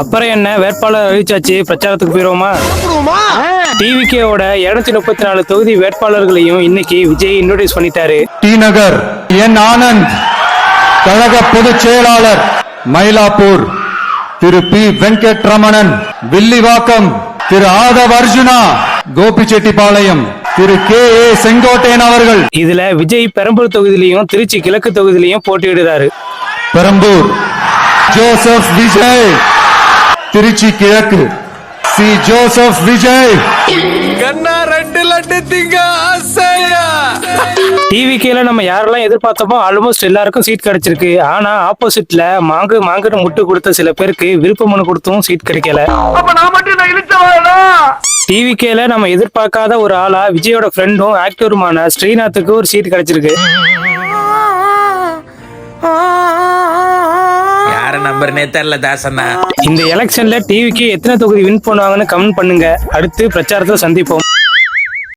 அப்புறம் என்ன, வேட்பாளர் அறிவிச்சாச்சு, பிரச்சாரத்துக்கு போயிருவோமா? டிவிகேவோட 234 தொகுதி வேட்பாளர்களையும் இன்னைக்கு விஜய் இன்ட்ரோடியூஸ் பண்ணிட்டாரு. டி நகர் என் ஆனந்த், கழக பொதுச் செயலாளர். Mylapore Thiru P Venkatramanan, Villivakkam Thiru Aadhav Arjuna, Gobichettipalayam Thiru K A Sengottaiyan அவர்கள். இதுல விஜய் பெரம்பூர் தொகுதியிலையும் திருச்சி கிழக்கு தொகுதியிலையும் போட்டியிடுறாரு. பெரம்பூர் ஜோசப் விஜய், திருச்சி கிழக்கு சி ஜோசப் விஜய். டிவிகேல நம்ம யாரெல்லாம் எதிர்பார்த்தோமோ ஆல்மோஸ்ட் எல்லாருக்கும் சீட் கிடைச்சிருக்கு. ஆனா ஆப்போசிட்ல மாங்குன்னு முட்டு கொடுத்த சில பேருக்கு விருப்ப மனு கொடுத்தும் சீட் கிடைக்கல. டிவிகேல நம்ம எதிர்பார்க்காத ஒரு ஆளா விஜயோட ஃப்ரெண்டும் ஆக்டருமான ஸ்ரீநாத்துக்கு ஒரு சீட் கிடைச்சிருக்கு. யார நம்பர்னே தெரியல தாசண்ணா. இந்த எலெக்ஷன்ல டிவிக்கு எத்தனை தொகுதி வின் பண்ணுவாங்கன்னு கமெண்ட் பண்ணுங்க. அடுத்து பிரச்சாரத்துல சந்திப்போம்.